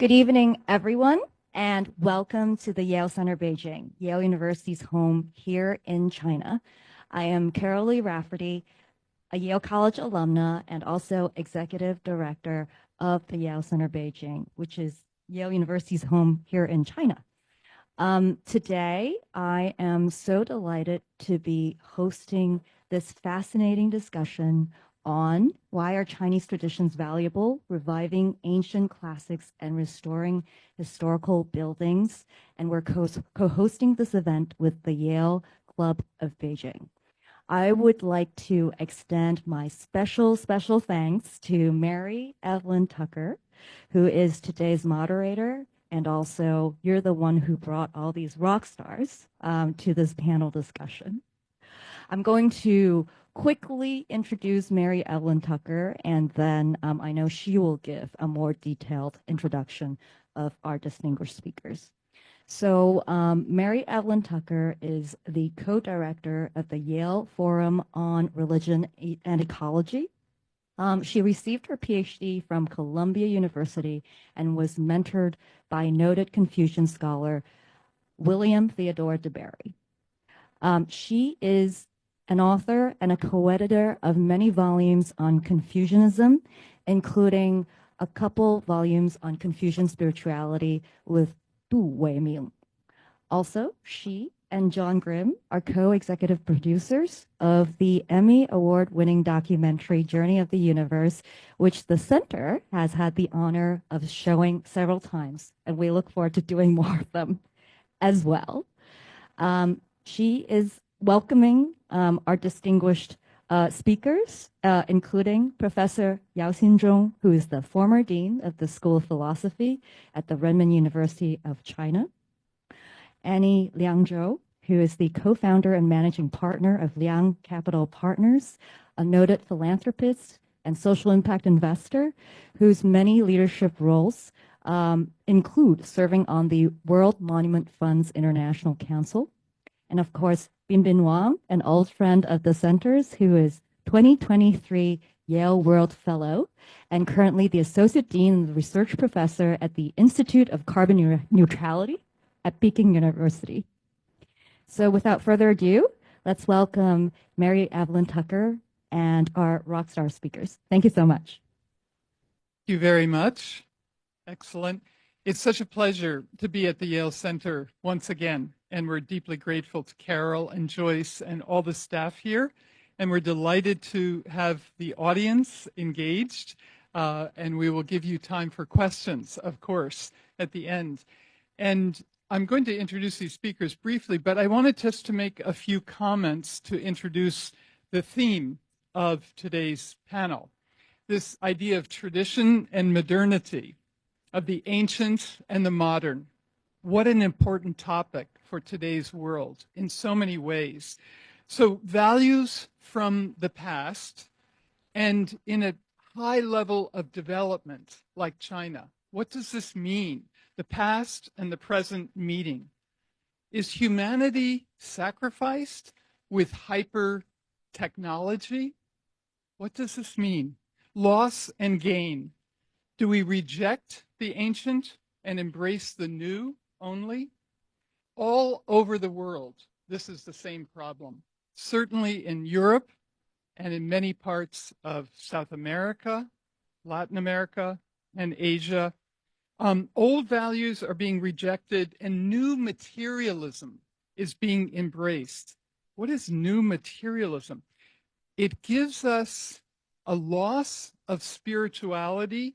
Good evening, everyone, and welcome to the Yale Center Beijing, Yale University's home here in China. I am Carol Lee Rafferty, a Yale College alumna and also executive director of the Yale Center Beijing, which is Yale University's home here in China. Today, I am so delighted to be hosting this fascinating discussion on why are Chinese traditions valuable, reviving ancient classics and restoring historical buildings. And we're co-hosting this event with the Yale Club of Beijing. I would like to extend my special thanks to Mary Evelyn Tucker, who is today's moderator. And also, you're the one who brought all these rock stars to this panel discussion. I'm going to quickly introduce Mary Evelyn Tucker, and then I know she will give a more detailed introduction of our distinguished speakers. So Mary Evelyn Tucker is the co-director of the Yale Forum on Religion and Ecology. She received her PhD from Columbia University and was mentored by noted Confucian scholar William Theodore DeBerry. She is an author and a co-editor of many volumes on Confucianism, including a couple volumes on Confucian spirituality with Du Weiming. Also, she and John Grimm are co-executive producers of the Emmy Award-winning documentary Journey of the Universe, which the Center has had the honor of showing several times, and we look forward to doing more of them as well. She is welcoming our distinguished speakers, including Professor Xinzhong, who is the former dean of the School of Philosophy at the Renmin University of China, Annie Liang-Zhou, who is the co-founder and managing partner of Liang Capital Partners, a noted philanthropist and social impact investor whose many leadership roles include serving on the World Monument Fund's International Council. And of course, Binbin Wang, an old friend of the Center's, who is 2023 Yale World Fellow and currently the Associate Dean and Research Professor at the Institute of Carbon Neutrality at Peking University. So without further ado, let's welcome Mary Evelyn Tucker and our rockstar speakers. Thank you so much. Thank you very much. Excellent. It's such a pleasure to be at the Yale Center once again, and we're deeply grateful to Carol and Joyce and all the staff here, and we're delighted to have the audience engaged, and we will give you time for questions, of course, at the end. And I'm going to introduce these speakers briefly, but I wanted just to make a few comments to introduce the theme of today's panel, this idea of tradition and modernity, of the ancient and the modern. What an important topic for today's world in so many ways. So values from the past, and in a high level of development like China, what does this mean? The past and the present meeting. Is humanity sacrificed with hyper technology? What does this mean? Loss and gain. Do we reject the ancient and embrace the new only? All over the world, this is the same problem. Certainly in Europe and in many parts of South America, Latin America, and Asia, old values are being rejected and new materialism is being embraced. What is new materialism? It gives us a loss of spirituality,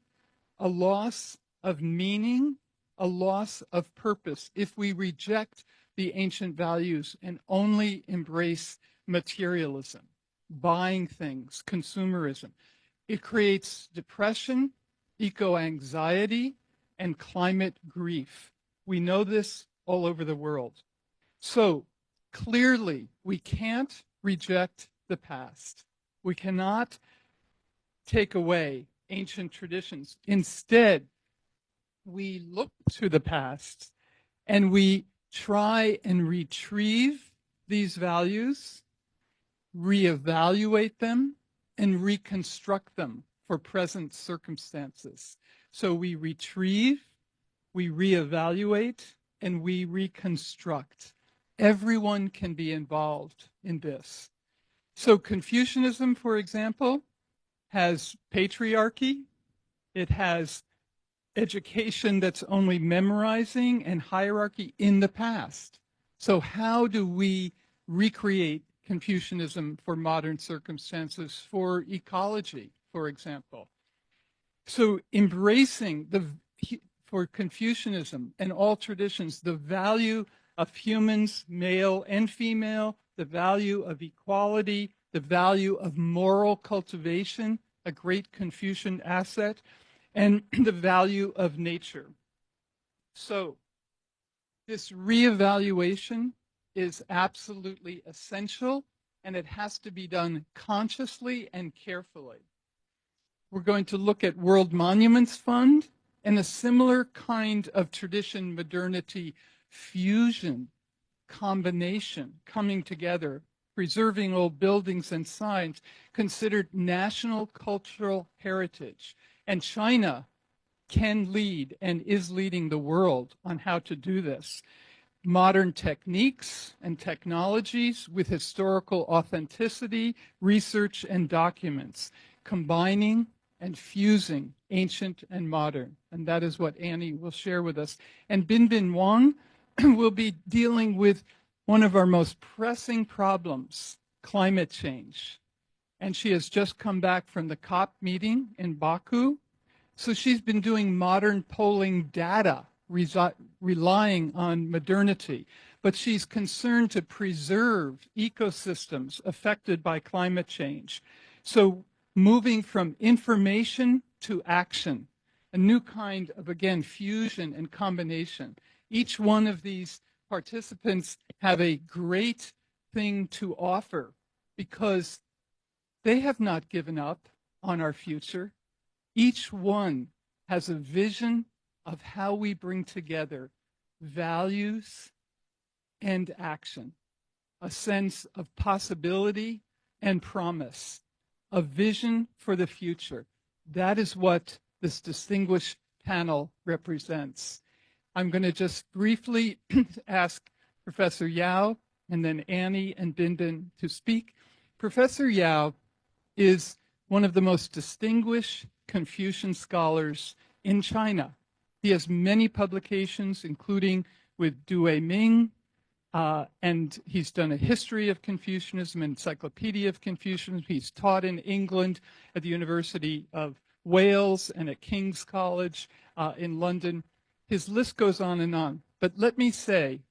a loss of meaning, a loss of purpose if we reject the ancient values and only embrace materialism, buying things, consumerism. It creates depression, eco-anxiety, and climate grief. We know this all over the world. So clearly, we can't reject the past. We cannot take away ancient traditions. Instead, we look to the past and we try and retrieve these values, reevaluate them, and reconstruct them for present circumstances. So we retrieve, we reevaluate, and we reconstruct. Everyone can be involved in this. So Confucianism, for example, has patriarchy. It has education that's only memorizing and hierarchy in the past. So how do we recreate Confucianism for modern circumstances, for ecology, for example? So embracing for Confucianism and all traditions, the value of humans, male and female, the value of equality, the value of moral cultivation, a great Confucian asset, and the value of nature. So this reevaluation is absolutely essential, and it has to be done consciously and carefully. We're going to look at World Monuments Fund and a similar kind of tradition, modernity, fusion, combination, coming together, preserving old buildings and signs, considered national cultural heritage. And China can lead and is leading the world on how to do this. Modern techniques and technologies with historical authenticity, research and documents, combining and fusing ancient and modern. And that is what Annie will share with us. And Binbin Wang will be dealing with one of our most pressing problems, climate change. And she has just come back from the COP meeting in Baku. So she's been doing modern polling data, relying on modernity. But she's concerned to preserve ecosystems affected by climate change. So moving from information to action, a new kind of, again, fusion and combination. Each one of these participants have a great thing to offer because they have not given up on our future. Each one has a vision of how we bring together values and action, a sense of possibility and promise, a vision for the future. That is what this distinguished panel represents. I'm going to just briefly ask Professor Yao and then Annie and Binbin to speak. Professor Yao is one of the most distinguished Confucian scholars in China. He has many publications, including with Due Ming, and he's done a history of Confucianism, encyclopedia of Confucianism. He's taught in England at the University of Wales and at King's College in London. His list goes on and on. But let me say,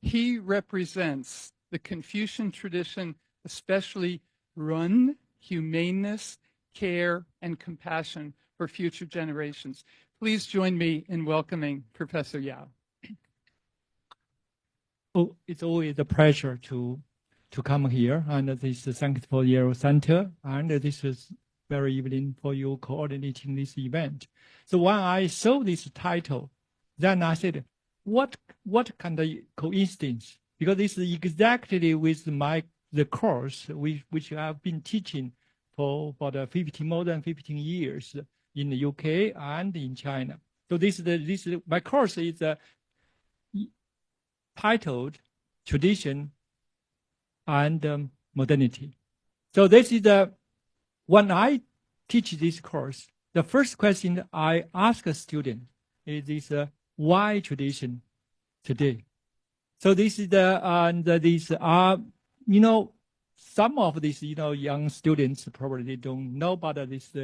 he represents the Confucian tradition, especially run, humaneness, care, and compassion for future generations. Please join me in welcoming Professor Yao. Oh, it's always a pleasure to come here, and this thanks for Yale Center, and this is very Evelyn for you coordinating this event. So when I saw this title, then I said, what kind of coincidence? Because this is exactly with the course which I've been teaching for more than 15 years in the UK and in China. So my course is titled Tradition and Modernity. So this is when I teach this course, the first question I ask a student is this, why tradition today? So this is these are, some of these, young students probably don't know about this,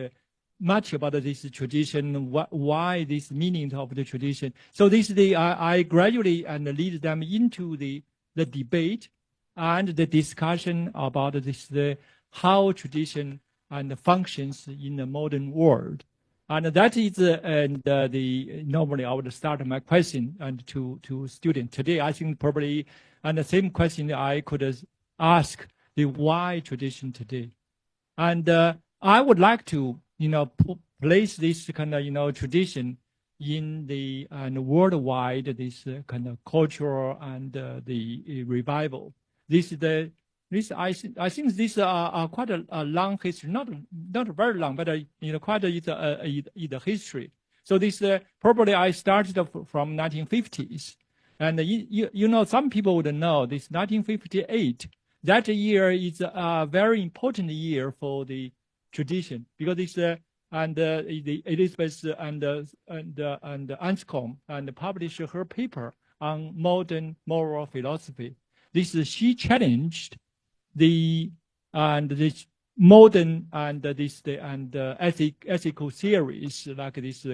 much about this tradition, why this meaning of the tradition. So I gradually and lead them into the debate and the discussion about how tradition and functions in the modern world. And that is, normally I would start my question and to students. Today, I think probably, and the same question I could ask, the why tradition today. And I would like to, place this kind of, tradition in the worldwide, this kind of cultural and the revival. I think this are quite a long history, not very long, but quite a history. So this probably I started from 1950s. And you know, some people would know this 1958. That year is a very important year for the tradition because it's and the Elizabeth and Anscombe and published her paper on modern moral philosophy. She challenged the modern and ethical theories like this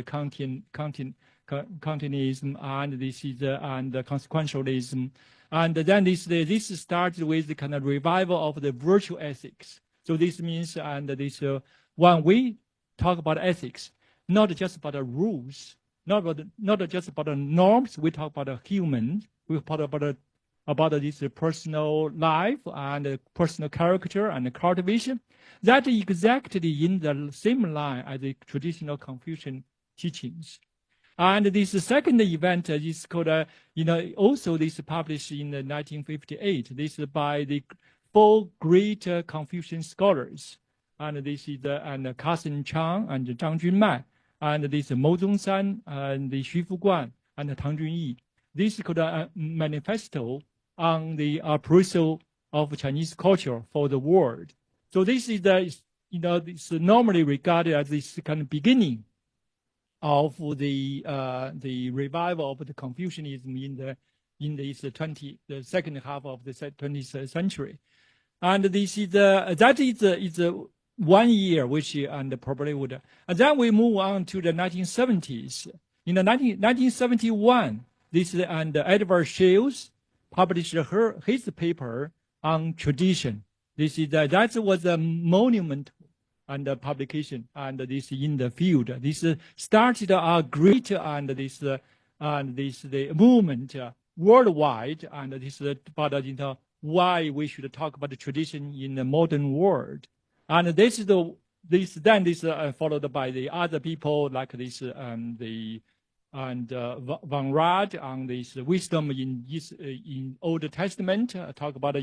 Kantianism and this is and consequentialism, and then this started with the kind of revival of the virtue ethics. So this means when we talk about ethics, not just about the rules, not just about the norms. We talk about the human. We talk about this personal life and personal character and cultivation. That is exactly in the same line as the traditional Confucian teachings. And this second event is called, also this published in 1958. This is by the 4 great Confucian scholars. And this is Carson Chang and Zhang Junmai, and this Mo Zhongshan and the Xu Fuguan and Tang Junyi. This is called a manifesto on the appraisal of Chinese culture for the world. So this is this normally regarded as this kind of beginning of the revival of the Confucianism in the second half of the 20th century. And this is that is 1 year which and probably would. And then we move on to the 1970s. In the 1971, this and Edward Shields published his paper on tradition. That was a monument and publication and this in the field. This started a great the movement worldwide, and this about why we should talk about the tradition in the modern world. And this is followed by the other people like this Van Rad on this wisdom in Old Testament, talk about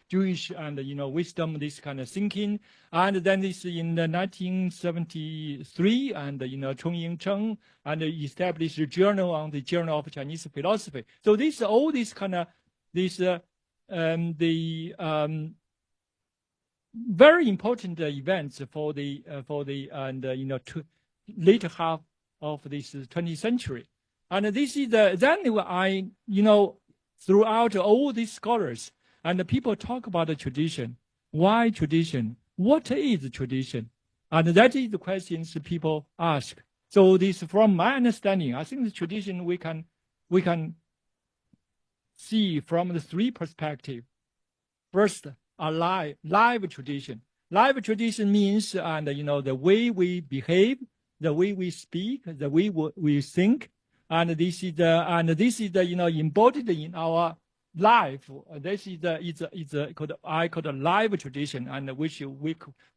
Jewish and wisdom, this kind of thinking, and then this in 1973, and Chong-Ying Cheng and established a journal on the Journal of Chinese Philosophy. So this all this kind of very important events for the later half of this 20th century, and this is then throughout all these scholars. And the people talk about the tradition. Why tradition? What is tradition? And that is the questions people ask. So this, from my understanding, I think the tradition we can see from the 3 perspectives. First, a live tradition. Live tradition means the way we behave, the way we speak, the way we think, and this is embodied in our life. This is I call a live tradition, and which we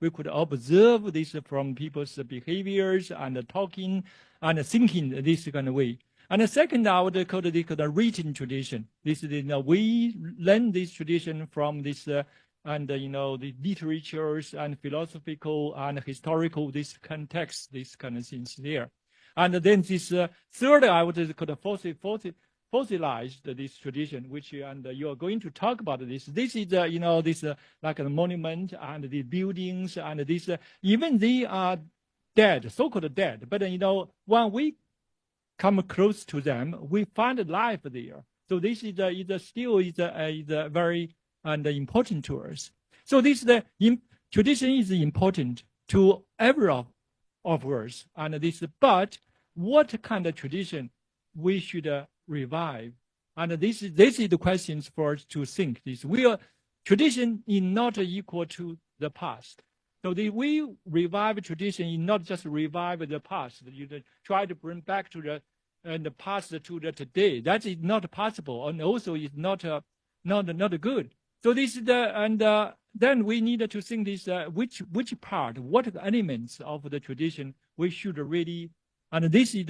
could observe this from people's behaviors and talking and thinking this kind of way. And the second, I would call it the written tradition. This is we learn this tradition from this the literatures and philosophical and historical this context, this kind of things there. And then this third, I would call fossilized this tradition, which you are going to talk about this. This is this like a monument and the buildings and this even they are dead, so-called dead. But when we come close to them, we find life there. So this is still very important to us. So this tradition is important to every of us. And this, but what kind of tradition we should revive? And this is the questions for us to think. Tradition is not equal to the past. So we revive tradition is not just revive the past. You try to bring back to the past to the today. That is not possible, and also is not good. So this is then we need to think this which part, what elements of the tradition we should really, and this is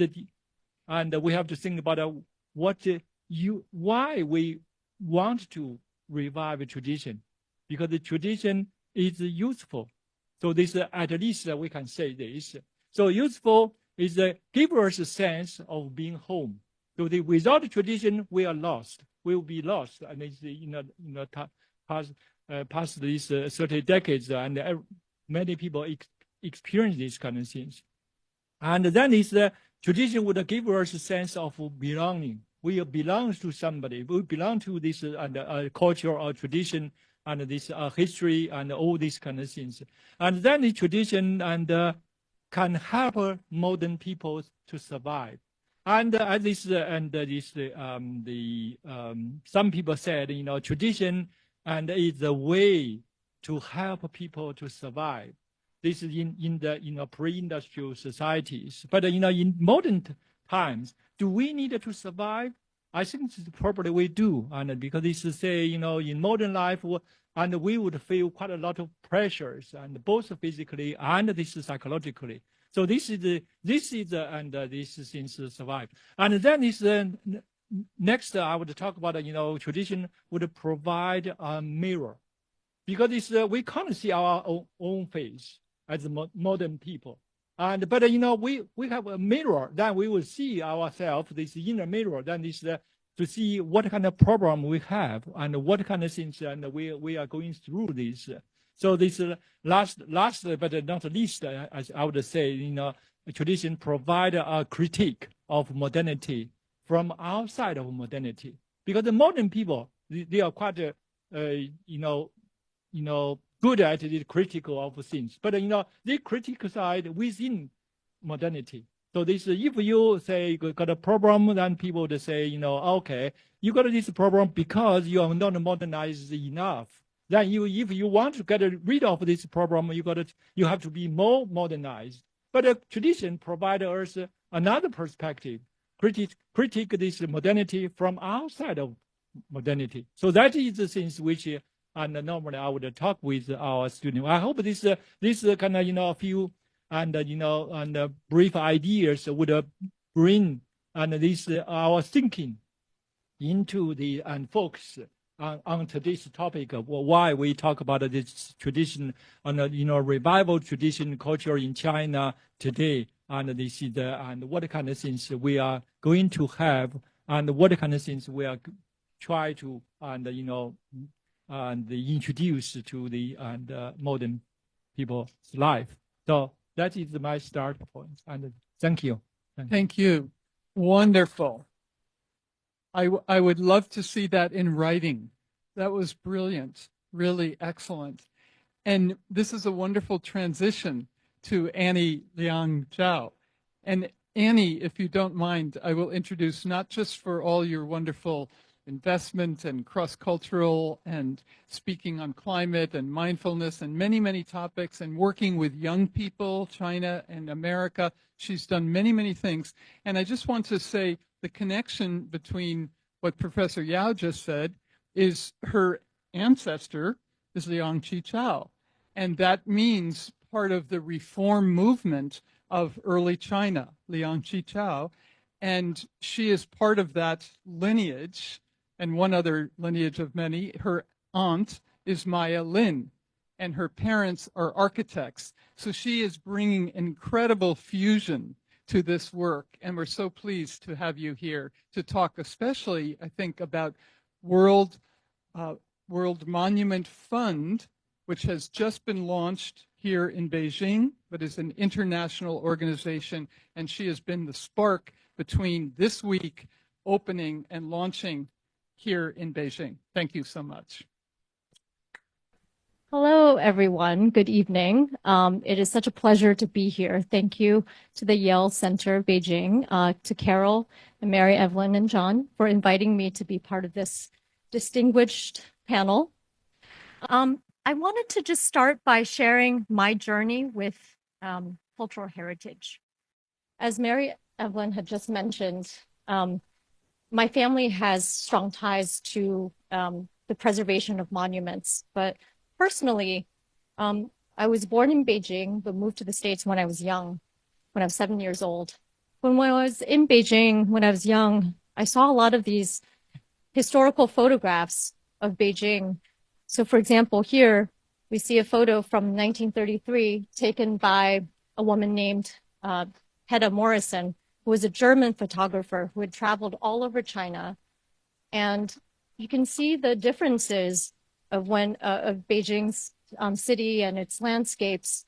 and we have to think about why we want to revive a tradition, because the tradition is useful. So this at least we can say this. So useful is give us a sense of being home. So without tradition, we are lost. We will be lost, and it's past these 30 decades, and many people experience these kind of things. And then is the tradition would give us a sense of belonging. We belong to somebody. We belong to this culture or tradition and this history and all these kind of things. And then the tradition and can help modern people to survive. And some people said, tradition and is a way to help people to survive. This is in the pre-industrial societies. But in modern times, do we need to survive? I think probably we do, and because this is in modern life, and we would feel quite a lot of pressures, and both physically and this psychologically. So this is these things survive. And then is next I would talk about tradition would provide a mirror, because we can't see our own face as modern people. But we have a mirror, then we will see ourselves, this inner mirror, then this to see what kind of problem we have and what kind of things and we are going through this. So this last but not least, as I would say, tradition provide a critique of modernity from outside of modernity, because the modern people they are quite good at the critical of things, but they criticize within modernity. So this, if you say you got a problem, then people would say, okay, you got this problem because you are not modernized enough. Then if you want to get rid of this problem, you have to be more modernized. But tradition provides us another perspective, critique this modernity from outside of modernity. So that is the things which and normally I would talk with our students. I hope this kind of a few and brief ideas would bring this our thinking into the and focus on today's topic of why we talk about this tradition and revival tradition culture in China today, and this is and what kind of things we are going to have, and what kind of things we are try to and introduce to the modern people's life. So that is my start point. And thank you. Thank you. Wonderful. I would love to see that in writing. That was brilliant. Really excellent. And this is a wonderful transition to Annie Liang-Zhou. And Annie, if you don't mind, I will introduce, not just for all your wonderful investment and cross-cultural and speaking on climate and mindfulness and many, many topics, and working with young people, China and America. She's done many, many things. And I just want to say the connection between what Professor Yao just said is her ancestor is Liang Qichao. And that means part of the reform movement of early China, Liang Qichao. And she is part of that lineage. And one other lineage of many, her aunt is Maya Lin, and her parents are architects. So she is bringing incredible fusion to this work, and we're so pleased to have you here to talk especially, I think, about World Monument Fund, which has just been launched here in Beijing, but is an international organization, and she has been the spark between this week opening and launching here in Beijing. Thank you so much. Hello, everyone. Good evening. It is such a pleasure to be here. Thank you to the Yale Center Beijing, to Carol and Mary, Evelyn, and John for inviting me to be part of this distinguished panel. I wanted to just start by sharing my journey with cultural heritage. As Mary Evelyn had just mentioned, my family has strong ties to the preservation of monuments, but personally, I was born in Beijing, but moved to the States when I was young, when I was 7 years old. When I was in Beijing, when I was young, I saw a lot of these historical photographs of Beijing. So for example, here we see a photo from 1933 taken by a woman named Hedda Morrison, who was a German photographer who had traveled all over China. And you can see the differences of of Beijing's city and its landscapes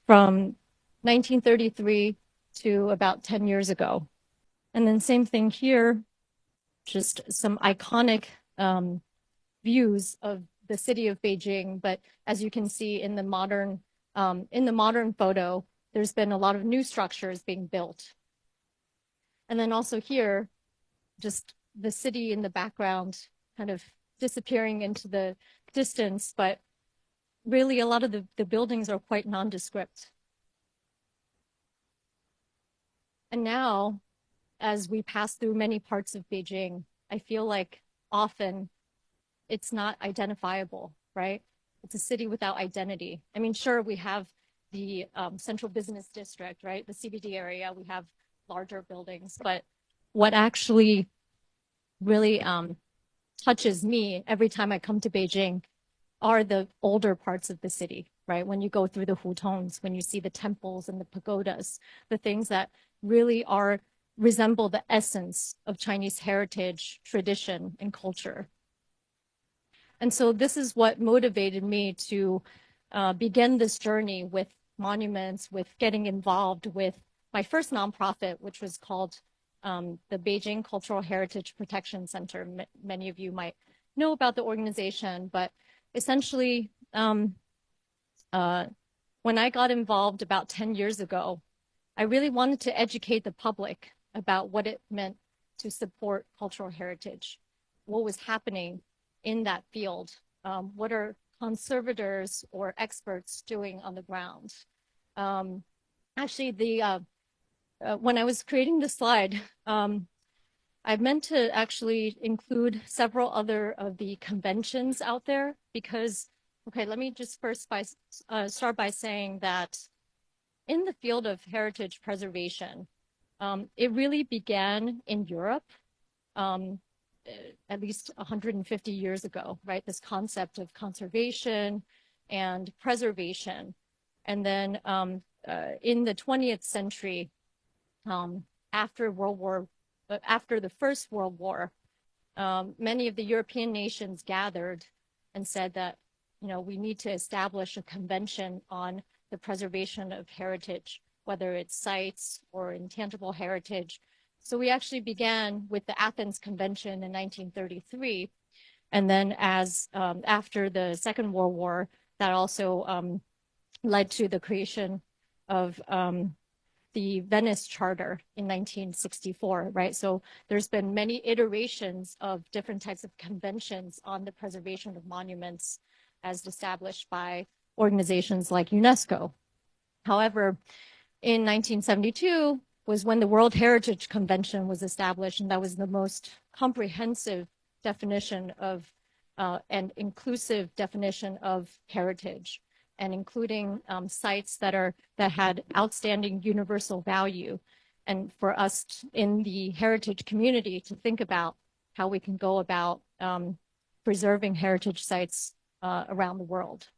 from 1933 to about 10 years ago. And then same thing here, just some iconic views of the city of Beijing. But as you can see in the modern photo, there's been a lot of new structures being built. And then also here, just the city in the background kind of disappearing into the distance, but really a lot of the buildings are quite nondescript. And now, as we pass through many parts of Beijing, I feel like often it's not identifiable, right? It's a city without identity. I mean, sure, we have the central business district, right? The CBD area, we have larger buildings, but what actually really touches me every time I come to Beijing are the older parts of the city, right? When you go through the hutongs, when you see the temples and the pagodas, the things that really resemble the essence of Chinese heritage, tradition, and culture. And so this is what motivated me to begin this journey with monuments, with getting involved with my first nonprofit, which was called the Beijing Cultural Heritage Protection Center. Many of you might know about the organization, but essentially, when I got involved about 10 years ago, I really wanted to educate the public about what it meant to support cultural heritage, what was happening in that field, what are conservators or experts doing on the ground. Actually, when I was creating the slide, I meant to actually include several other of the conventions out there because, okay, let me just first start by saying that in the field of heritage preservation, it really began in Europe, at least 150 years ago, right? This concept of conservation and preservation. And then in the 20th century, after the First World War, many of the European nations gathered and said that, you know, we need to establish a convention on the preservation of heritage, whether it's sites or intangible heritage. So we actually began with the Athens Convention in 1933. And then after the Second World War, that also led to the creation of the Venice Charter in 1964, right? So there's been many iterations of different types of conventions on the preservation of monuments as established by organizations like UNESCO. However, in 1972 was when the World Heritage Convention was established, and that was the most comprehensive definition of and inclusive definition of heritage, and including sites that had outstanding universal value, and for us in the heritage community to think about how we can go about preserving heritage sites around the world.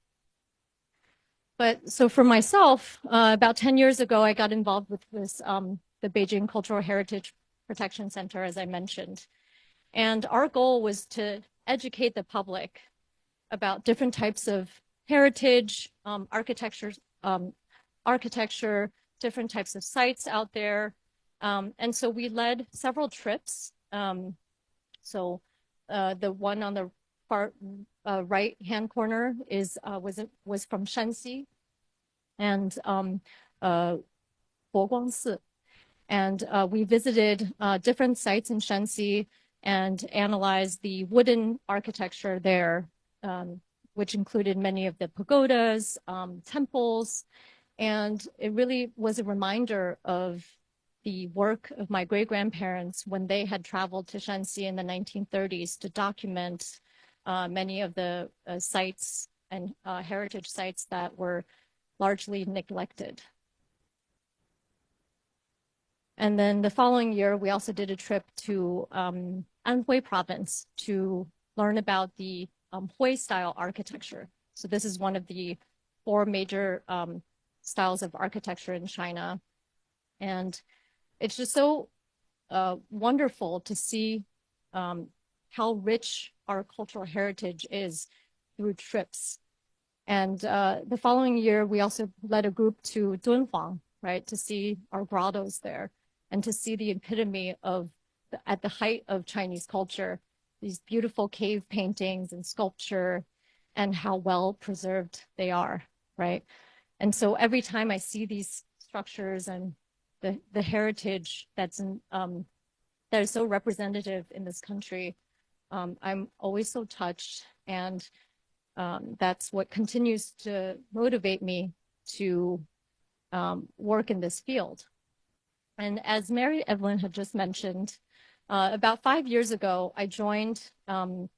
But so for myself, about 10 years ago, I got involved with this, the Beijing Cultural Heritage Protection Center, as I mentioned. And our goal was to educate the public about different types of heritage, architecture, different types of sites out there. And so we led several trips. So the one on the far right-hand corner was from Shanxi and Boguangsi. And we visited different sites in Shanxi and analyzed the wooden architecture there, which included many of the pagodas, temples, and it really was a reminder of the work of my great-grandparents when they had traveled to Shanxi in the 1930s to document many of the sites and heritage sites that were largely neglected. And then the following year, we also did a trip to Anhui province to learn about the Hui style architecture. So this is one of the 4 major styles of architecture in China. And it's just so wonderful to see how rich our cultural heritage is through trips. And the following year, we also led a group to Dunhuang, right, to see our grottos there and to see the epitome of, at the height of Chinese culture, these beautiful cave paintings and sculpture and how well preserved they are, right? And so every time I see these structures and the heritage that's in, that is so representative in this country, I'm always so touched, and that's what continues to motivate me to work in this field. And as Mary Evelyn had just mentioned, about 5 years ago, I joined as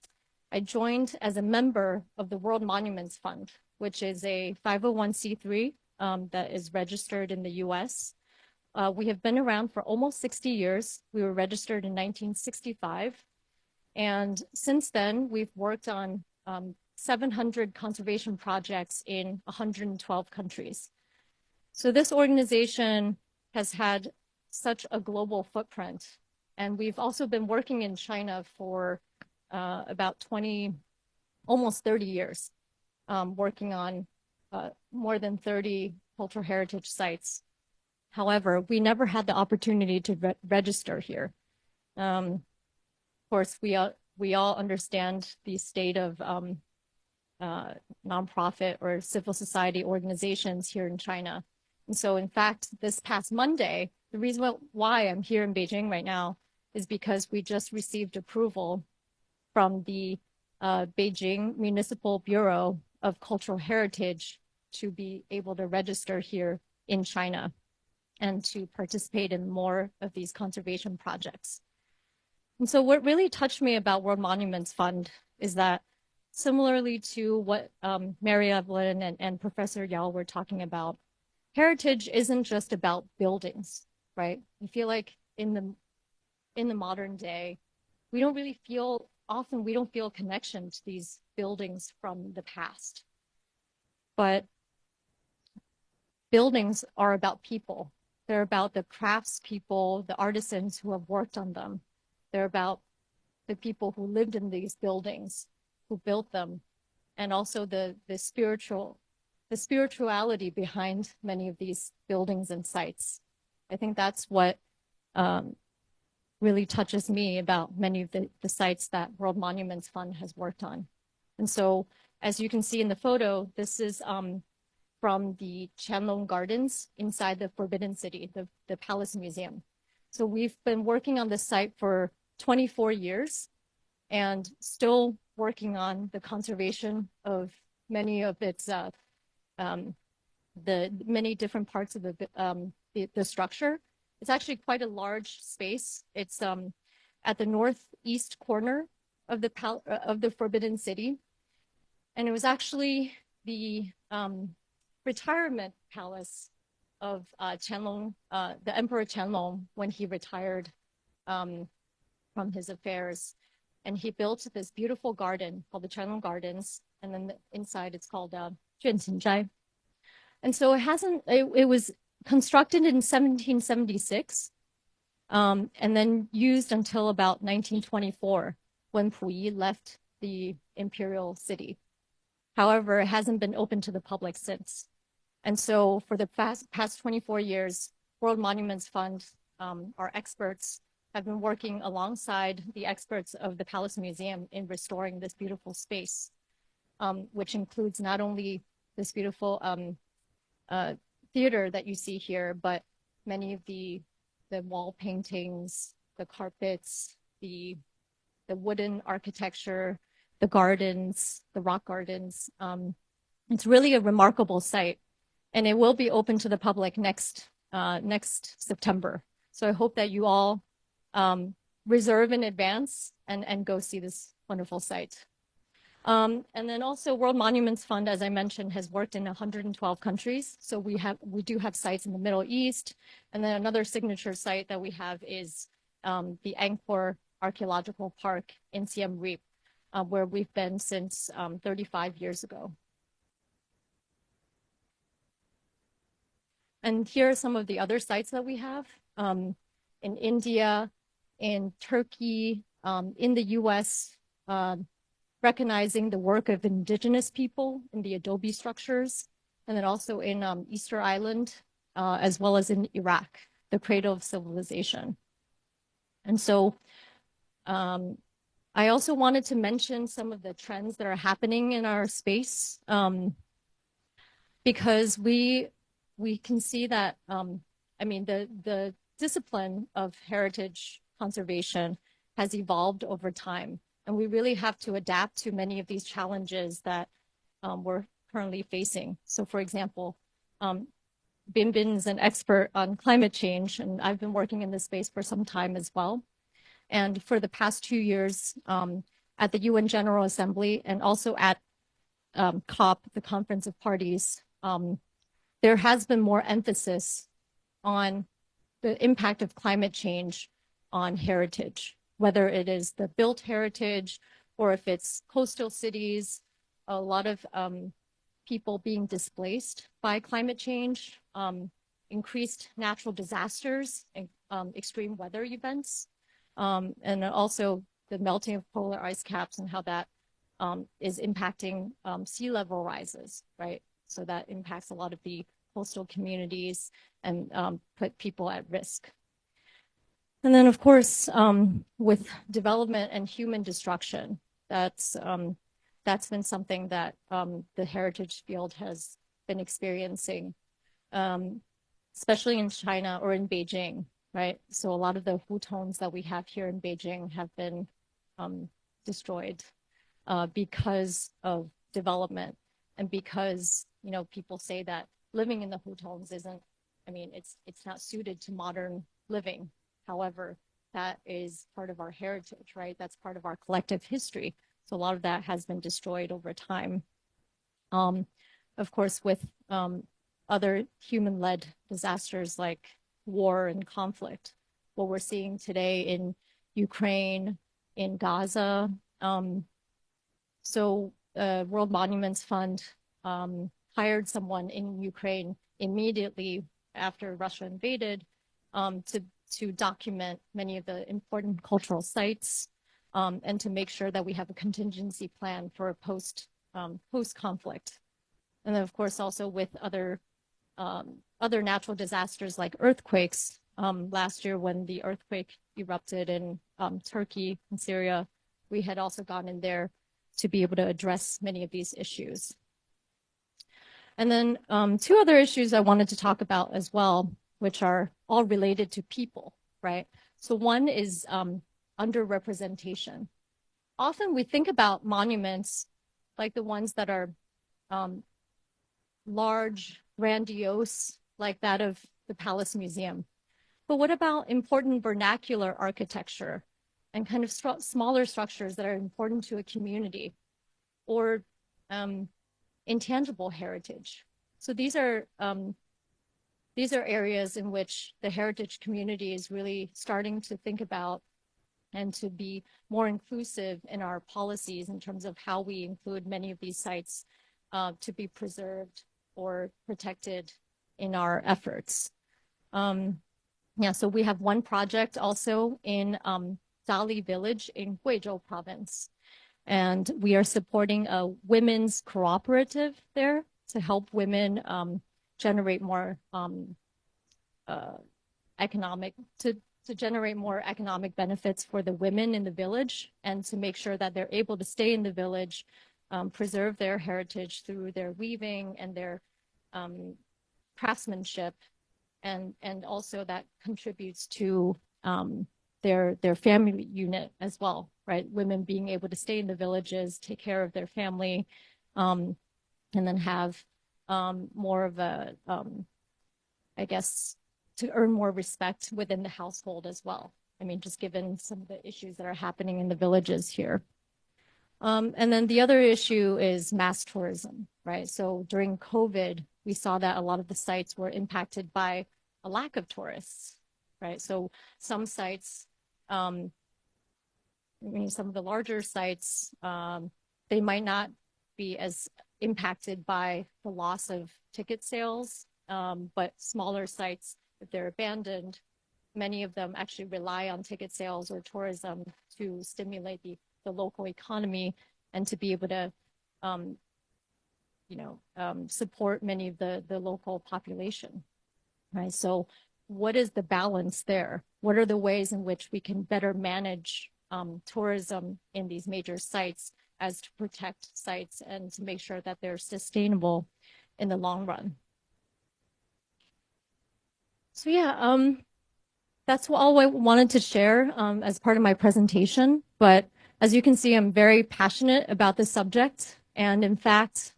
a member of the World Monuments Fund, which is a 501c3 that is registered in the US. We have been around for almost 60 years. We were registered in 1965. And since then, we've worked on 700 conservation projects in 112 countries. So this organization has had such a global footprint. And we've also been working in China for about 20, almost 30 years, working on more than 30 cultural heritage sites. However, we never had the opportunity to register here. Of course, we all understand the state of nonprofit or civil society organizations here in China. And so, in fact, this past Monday, the reason why I'm here in Beijing right now is because we just received approval from the Beijing Municipal Bureau of Cultural Heritage to be able to register here in China and to participate in more of these conservation projects. And so what really touched me about World Monuments Fund is that similarly to what Mary Evelyn and Professor Yao were talking about, heritage isn't just about buildings, right? I feel like in the modern day, we don't feel a connection to these buildings from the past. But buildings are about people. They're about the craftspeople, the artisans who have worked on them. They're about the people who lived in these buildings, who built them, and also the spirituality behind many of these buildings and sites. I think that's what really touches me about many of the sites that World Monuments Fund has worked on. And so, as you can see in the photo, this is from the Qianlong Gardens inside the Forbidden City, the Palace Museum. So we've been working on this site for 24 years and still working on the conservation of many of its, the many different parts of the structure. It's actually quite a large space. It's at the northeast corner of the Forbidden City. And it was actually the retirement palace of Qianlong, the Emperor Qianlong, when he retired from his affairs. And he built this beautiful garden called the Qianlong Gardens. And then inside it's called Xinzhong. And so it was constructed in 1776 and then used until about 1924 when Puyi left the imperial city. However, it hasn't been open to the public since. And so for the past 24 years, World Monuments Fund, our experts, have been working alongside the experts of the Palace Museum in restoring this beautiful space, which includes not only this beautiful theater that you see here, but many of the wall paintings, the carpets, the wooden architecture, the gardens, the rock gardens. It's really a remarkable site, and it will be open to the public next September. So I hope that you all reserve in advance and go see this wonderful site. And then also World Monuments Fund, as I mentioned, has worked in 112 countries. So we do have sites in the Middle East. And then another signature site that we have is the Angkor Archaeological Park in Siem Reap, where we've been since 35 years ago. And here are some of the other sites that we have in India, in Turkey, in the US, recognizing the work of indigenous people in the adobe structures, and then also in Easter Island, as well as in Iraq, the cradle of civilization. And so I also wanted to mention some of the trends that are happening in our space, because we can see that, I mean, the discipline of heritage conservation has evolved over time. And we really have to adapt to many of these challenges that we're currently facing. So for example, Binbin is an expert on climate change, and I've been working in this space for some time as well. And for the past 2 years at the UN General Assembly and also at COP, the Conference of Parties, there has been more emphasis on the impact of climate change on heritage, whether it is the built heritage or if it's coastal cities, a lot of people being displaced by climate change, increased natural disasters, and extreme weather events, and also the melting of polar ice caps and how that is impacting sea level rises, right? So that impacts a lot of the coastal communities and put people at risk. And then, of course, with development and human destruction, that's been something that the heritage field has been experiencing, especially in China or in Beijing, right? So a lot of the hutongs that we have here in Beijing have been destroyed because of development, and because, you know, people say that living in the hutongs isn't, I mean, it's not suited to modern living. However, that is part of our heritage, right? That's part of our collective history. So a lot of that has been destroyed over time. Of course, with other human-led disasters like war and conflict, what we're seeing today in Ukraine, in Gaza. So World Monuments Fund hired someone in Ukraine immediately after Russia invaded to document many of the important cultural sites, and to make sure that we have a contingency plan for a post-conflict. And then, of course, also with other natural disasters like earthquakes. Last year, when the earthquake erupted in Turkey and Syria, we had also gone in there to be able to address many of these issues. And then 2 other issues I wanted to talk about as well, which are all related to people, right? So one is underrepresentation. Often we think about monuments like the ones that are large, grandiose, like that of the Palace Museum. But what about important vernacular architecture and kind of smaller structures that are important to a community, or intangible heritage? So these are areas in which the heritage community is really starting to think about and to be more inclusive in our policies in terms of how we include many of these sites to be preserved or protected in our efforts. Yeah, so we have one project also in Dali village in Guizhou province. And we are supporting a women's cooperative there to help women generate more to generate more economic benefits for the women in the village, and to make sure that they're able to stay in the village, preserve their heritage through their weaving and their craftsmanship, and also that contributes to their family unit as well, right? Women being able to stay in the villages, take care of their family, and then have more of a, I guess, to earn more respect within the household as well. I mean, just given some of the issues that are happening in the villages here. And then the other issue is mass tourism, right? So during COVID, we saw that a lot of the sites were impacted by a lack of tourists, right? So some sites, I mean, some of the larger sites, they might not be as impacted by the loss of ticket sales but smaller sites, if they're abandoned, many of them actually rely on ticket sales or tourism to stimulate the local economy and to be able to, support many of the local population, right? So what is the balance there? What are the ways in which we can better manage tourism in these major sites as to protect sites and to make sure that they're sustainable in the long run? So yeah, that's all I wanted to share as part of my presentation. But as you can see, I'm very passionate about this subject. And in fact,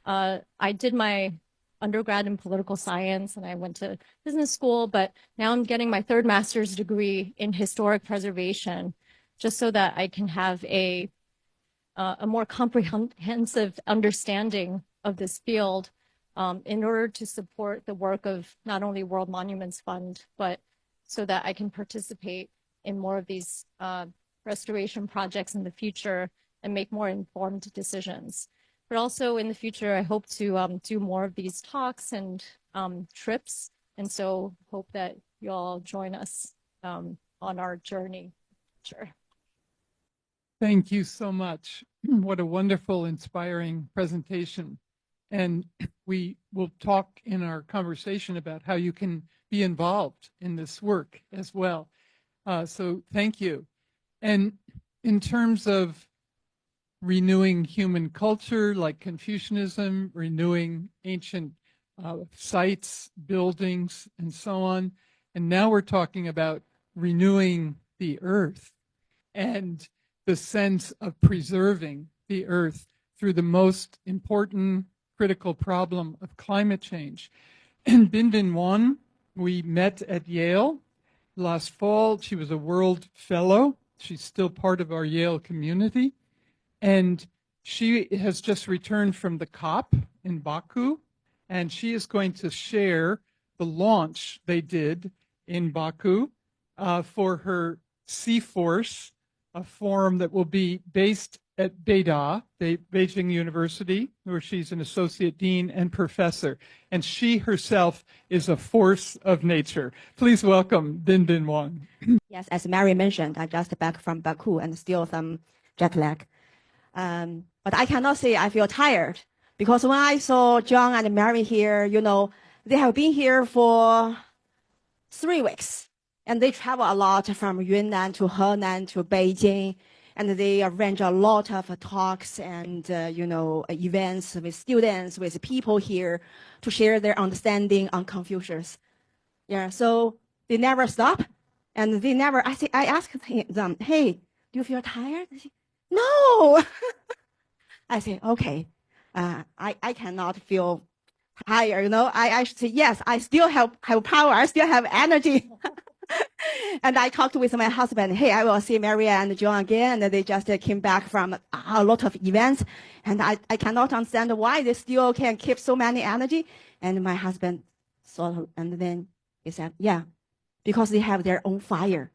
I did my undergrad in political science and I went to business school, but now I'm getting my third master's degree in historic preservation, just so that I can have a more comprehensive understanding of this field in order to support the work of not only World Monuments Fund, but so that I can participate in more of these restoration projects in the future and make more informed decisions. But also in the future, I hope to do more of these talks and trips. And so hope that you all join us on our journey. Sure. Thank you so much. What a wonderful, inspiring presentation. And we will talk in our conversation about how you can be involved in this work as well. So thank you. And in terms of renewing human culture, like Confucianism, renewing ancient sites, buildings, and so on. And now we're talking about renewing the earth and the sense of preserving the earth through the most important critical problem of climate change. And Binbin Wang, we met at Yale last fall. She was a World Fellow. She's still part of our Yale community. And she has just returned from the COP in Baku, and she is going to share the launch they did in Baku for her Sea Force, a forum that will be based at Beida, Beijing University, where she's an associate dean and professor. And she herself is a force of nature. Please welcome Binbin Wang. Yes, as Mary mentioned, I just back from Baku and still some jet lag. But I cannot say I feel tired because when I saw John and Mary here, they have been here for 3 weeks and they travel a lot from Yunnan to Henan to Beijing, and they arrange a lot of talks and, events with students, with people here to share their understanding on Confucius. Yeah, so they never stop and they never, I asked them, hey, do you feel tired? They say, no. I say, okay, I cannot feel tired, I should say, yes, I still have power, I still have energy. And I talked with my husband, hey, I will see Maria and John again. And they just came back from a lot of events. And I cannot understand why they still can keep so many energy. And my husband saw, and then he said, yeah, because they have their own fire.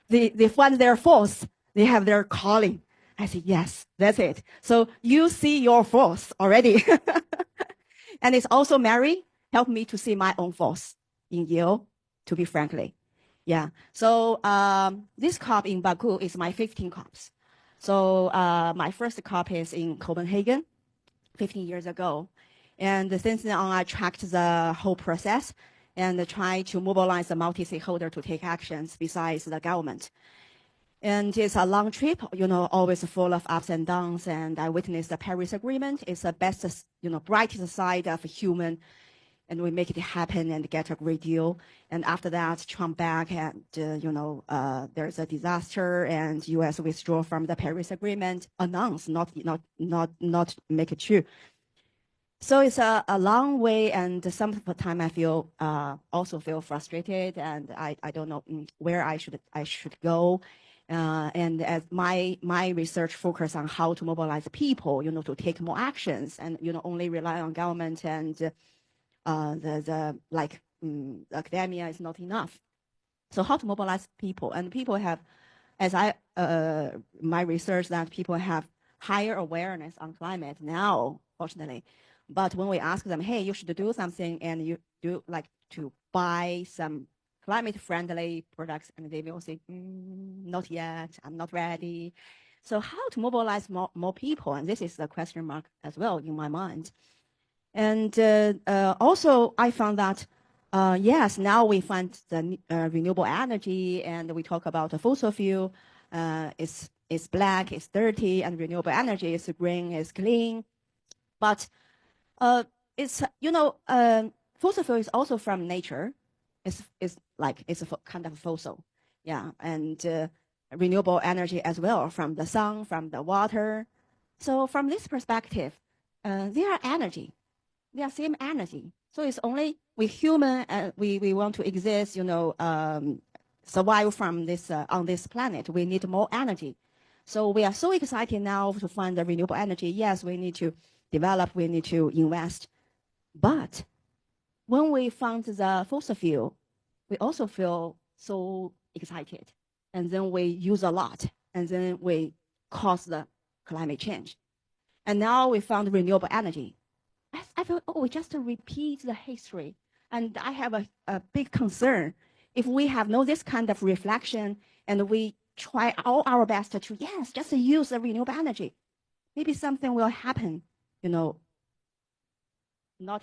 They find their force. They have their calling. I said, yes, that's it. So you see your force already. And it's also Mary helped me to see my own force in Yale, to be frankly. Yeah. So this COP in Baku is my 15 COPs. So my first COP is in Copenhagen 15 years ago. And since then on, I tracked the whole process and try to mobilize the multi-stakeholder to take actions besides the government. And it's a long trip, always full of ups and downs. And I witnessed the Paris Agreement. It's the best, brightest side of human. And we make it happen and get a great deal. And after that, Trump back and, there's a disaster and U.S. withdraw from the Paris Agreement, announce, not make it true. So it's a long way, and some of the time I also feel frustrated, and I don't know where I should go. And as my research focus on how to mobilize people, to take more actions, and only rely on government and academia is not enough. So how to mobilize people, and people have, as my research that people have higher awareness on climate now, fortunately. But when we ask them, hey, you should do something, and you do like to buy some climate-friendly products, and they will say, not yet, I'm not ready. So how to mobilize more people? And this is the question mark as well in my mind. And also, I found that, yes, now we find the renewable energy, and we talk about the fossil fuel. It's black, it's dirty, and renewable energy is green, is clean. But it's, fossil fuel is also from nature. It's a kind of fossil. Yeah, and renewable energy as well, from the sun, from the water. So from this perspective, they are energy. They are same energy. So it's only we human, we want to exist, survive from this on this planet. We need more energy. So we are so excited now to find the renewable energy. Yes, we need to develop, we need to invest. But when we found the fossil fuel, we also feel so excited. And then we use a lot. And then we cause the climate change. And now we found renewable energy. I feel, we just repeat the history. And I have a big concern. If we have no this kind of reflection and we try all our best to, yes, just use the renewable energy, maybe something will happen, not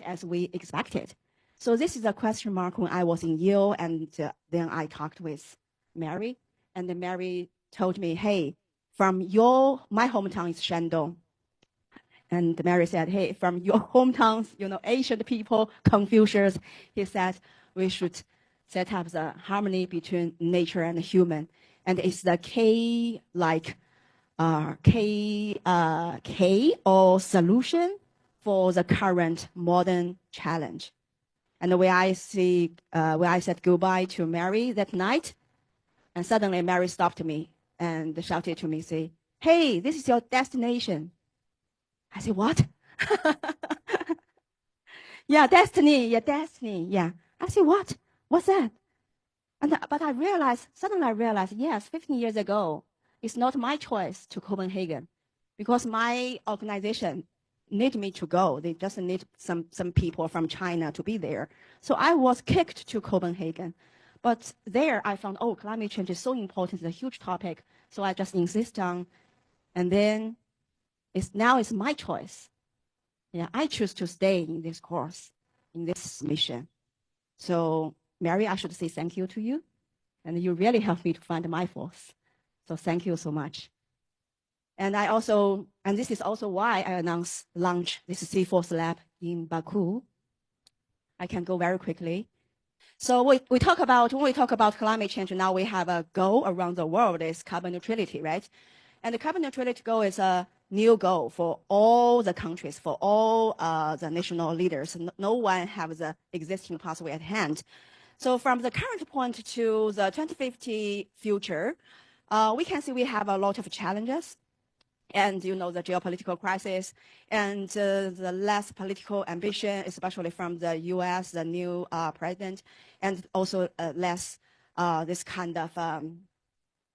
as we expected. So this is a question mark when I was in Yale, and then I talked with Mary, and then Mary told me, hey, from my hometown is Shandong. And Mary said, hey, from your hometowns, Asian people, Confucius, he said, we should set up the harmony between nature and human. And it's the K or solution for the current modern challenge. And when I said goodbye to Mary that night, and suddenly Mary stopped me and shouted to me, say, hey, this is your destination. I said, what? Yeah, destiny. Yeah. I said, what? What's that? But suddenly I realized, yes, 15 years ago, it's not my choice to Copenhagen, because my organization need me to go. They just need some people from China to be there. So I was kicked to Copenhagen. But there I found, climate change is so important. It's a huge topic. So I just insist on. And then now it's my choice. Yeah, I choose to stay in this course, in this mission. So Mary, I should say thank you to you. And you really helped me to find my force. So thank you so much. And this is also why I launch this C4 lab in Baku. I can go very quickly. So when we talk about climate change, now we have a goal around the world, is carbon neutrality, right? And the carbon neutrality goal is a new goal for all the countries, for all the national leaders. No one has the existing pathway at hand. So from the current point to the 2050 future, we can see we have a lot of challenges. And, the geopolitical crisis and the less political ambition, especially from the U.S., the new president, and also less this kind of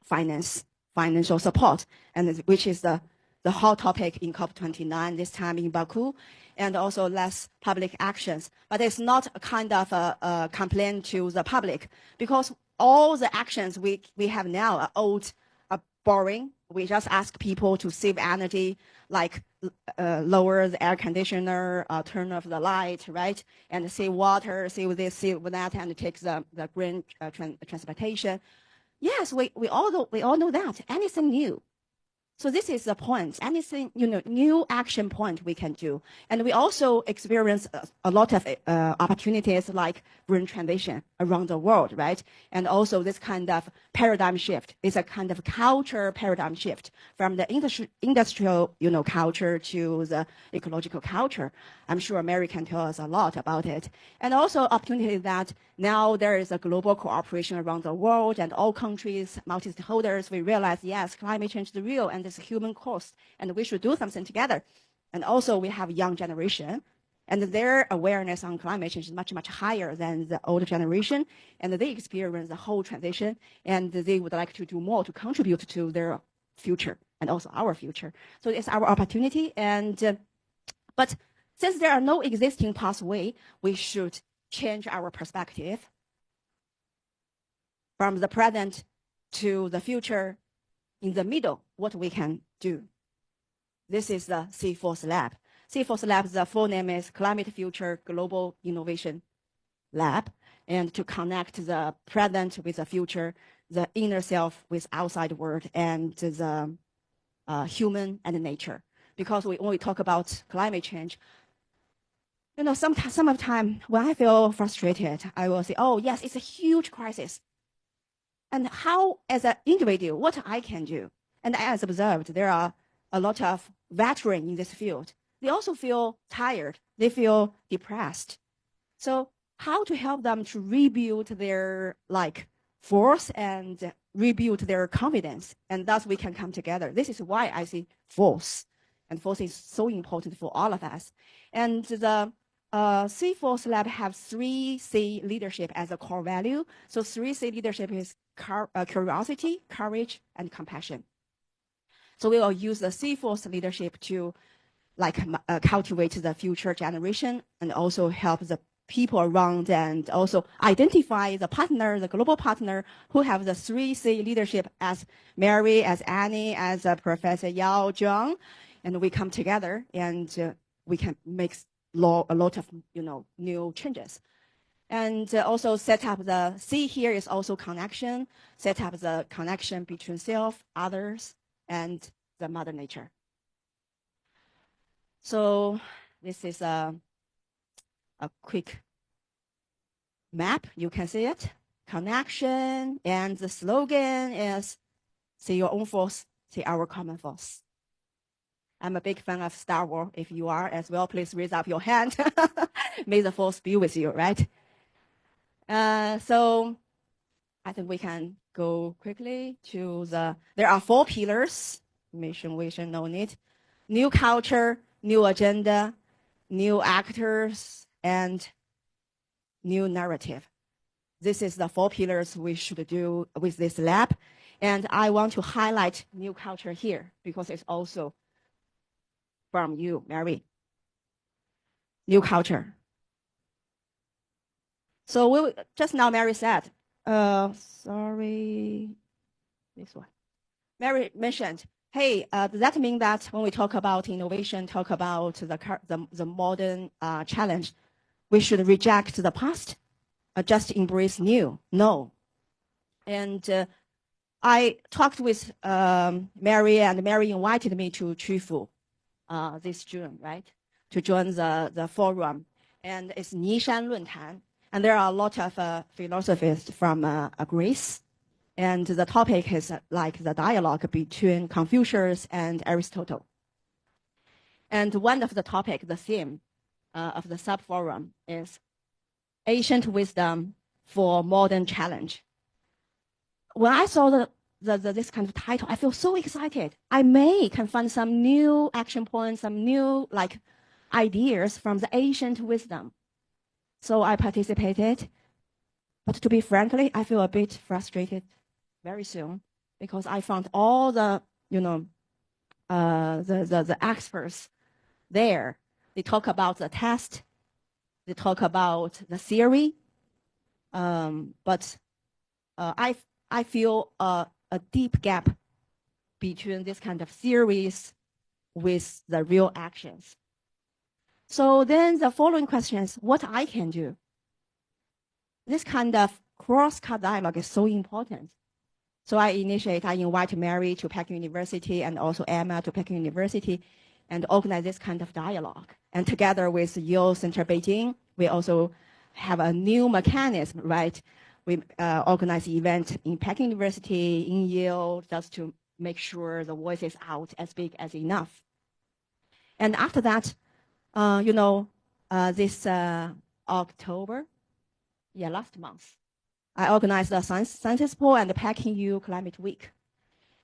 financial support, and which is the hot topic in COP29 this time in Baku, and also less public actions. But it's not a kind of a complaint to the public, because all the actions we have now are old, are boring. We just ask people to save energy, like lower the air conditioner, turn off the light, right? And save water, save this, save that, and take the green transportation. Yes, we all know that. Anything new. So this is the point. Anything, new action point we can do. And we also experience a lot of opportunities like green transition around the world, right? And also this kind of paradigm shift is a kind of culture paradigm shift from the industrial, culture to the ecological culture. I'm sure Mary can tell us a lot about it. And also opportunity that now there is a global cooperation around the world, and all countries, multi-stakeholders, we realize, yes, climate change is real and it's a human cost, and we should do something together. And also we have young generation, and their awareness on climate change is much, much higher than the older generation, and they experience the whole transition, and they would like to do more to contribute to their future and also our future. So it's our opportunity. And but Since there are no existing pathway, we should change our perspective from the present to the future. In the middle, what we can do. This is the C4 Lab. C4 Lab, the full name is Climate Future Global Innovation Lab. And to connect the present with the future, the inner self with outside world, and the human and nature. Because when we talk about climate change, you know, some of the time when I feel frustrated, I will say, oh yes, it's a huge crisis. And how, as an individual, what I can do. And as observed, there are a lot of veterans in this field. They also feel tired. They feel depressed. So how to help them to rebuild their force and rebuild their confidence. And thus we can come together. This is why I see force. And force is so important for all of us. And the C4 Lab have 3C leadership as a core value. So 3C leadership is curiosity, courage, and compassion. So we will use the C4 leadership to cultivate the future generation and also help the people around and also identify the partner, the global partner who have the 3C leadership as Mary, as Annie, as Professor Liang-Zhou, and we come together and we can make a lot of new changes. And also set up the C here is also connection, set up the connection between self, others, and the mother nature. So this is a quick map. You can see it, connection, and the slogan is see your own force, see our common force. I'm a big fan of Star Wars. If you are as well, please raise up your hand. May the force be with you, right? So I think we can go quickly to there are 4 pillars, mission, vision, no need, new culture, new agenda, new actors, and new narrative. This is the 4 pillars we should do with this lab. And I want to highlight new culture here because it's also from you, Mary. New culture. So just now Mary said, sorry, this one. Mary mentioned, hey, does that mean that when we talk about innovation, talk about the modern challenge, we should reject the past, just embrace new? No. And I talked with Mary, and Mary invited me to Chufu this June, right, to join the forum. And it's Nishan Luntan. And there are a lot of philosophers from Greece. And the topic is the dialogue between Confucius and Aristotle. And one of the topic, the theme of the sub-forum is ancient wisdom for modern challenge. When I saw this kind of title, I feel so excited. I can find some new action points, some new ideas from the ancient wisdom. So I participated, but to be frankly, I feel a bit frustrated very soon because I found all the experts there. They talk about the test, they talk about the theory, but I feel a deep gap between this kind of theories with the real actions. So then the following question is what I can do. This kind of cross-cut dialogue is so important. So I invite Mary to Peking University and also Emma to Peking University and organize this kind of dialogue. And together with Yale Center Beijing, we also have a new mechanism, right? We organize event in Peking University, in Yale, just to make sure the voice is out as big as enough. And after that, this October, last month, I organized the Scientist Poll and the Peking U Climate Week.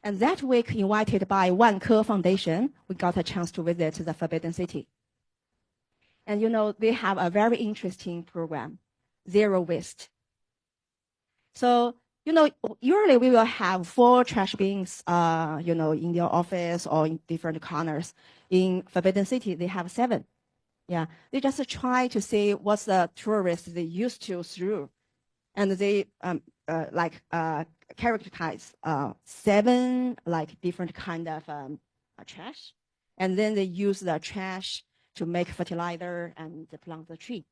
And that week, invited by Wang Foundation, we got a chance to visit the Forbidden City. And they have a very interesting program, Zero Waste. So, usually we will have 4 trash bins, in your office or in different corners. In Forbidden City, they have 7. Yeah, they just try to see what's the tourists they used to through, and they characterize 7 like different kind of trash, and then they use the trash to make fertilizer and plant the tree.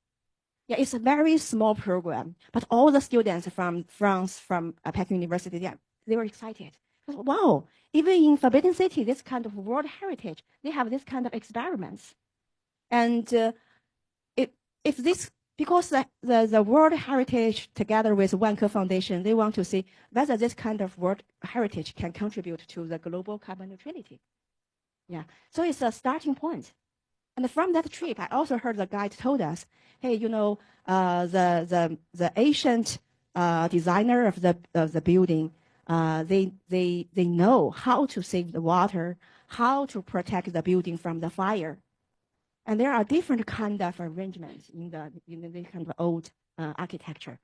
Yeah, it's a very small program, but all the students from France, from Peking University, they were excited. Wow, even in Forbidden City, this kind of World Heritage, they have this kind of experiments. And if this, because the World Heritage together with Wang Foundation, they want to see whether this kind of World Heritage can contribute to the global carbon neutrality. Yeah, so it's a starting point. And from that trip, I also heard the guide told us, hey, you know, the ancient designer of the building, they know how to save the water, how to protect the building from the fire. And there are different kind of arrangements in the kind of old architecture.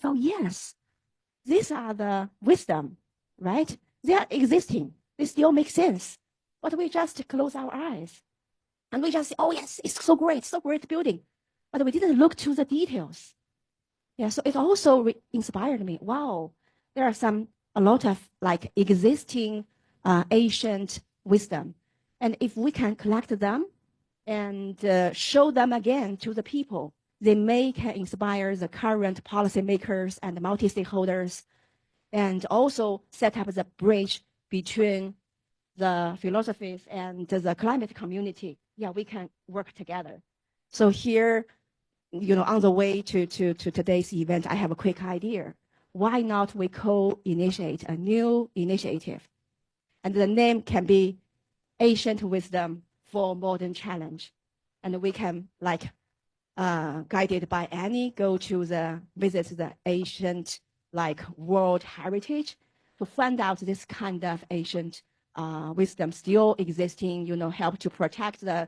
So yes, these are the wisdom, right? They are existing. They still make sense. But we just close our eyes. And we just say, oh, yes, it's so great building. But we didn't look to the details. Yeah, so it also inspired me. Wow, there are a lot of like existing ancient wisdom. And if we can collect them and show them again to the people, they can inspire the current policymakers and multi-stakeholders, and also set up the bridge between the philosophies and the climate community. Yeah, we can work together. So here, you know, on the way to today's event, I have a quick idea. Why not we co-initiate a new initiative? And the name can be Ancient Wisdom for Modern Challenge. And we can, like, guided by Annie, visit the ancient, like, World Heritage to find out this kind of ancient wisdom still existing, you know, help to protect the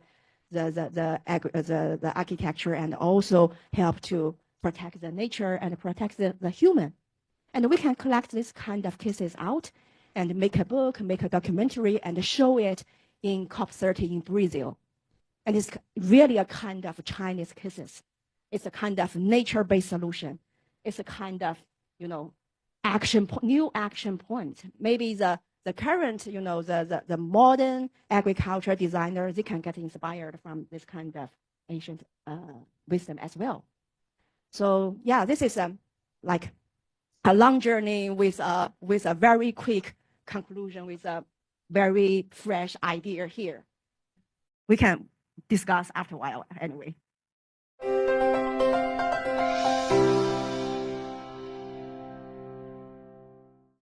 architecture, and also help to protect the nature and protect the human. And we can collect this kind of cases out and make a book, make a documentary, and show it in COP30 in Brazil. And it's really a kind of Chinese cases. It's a kind of nature-based solution. It's a kind of, you know, new action point. Maybe the current, you know, the modern agriculture designer, they can get inspired from this kind of ancient wisdom as well. So yeah, this is like a long journey with a very quick conclusion, with a very fresh idea here. We can discuss after a while anyway.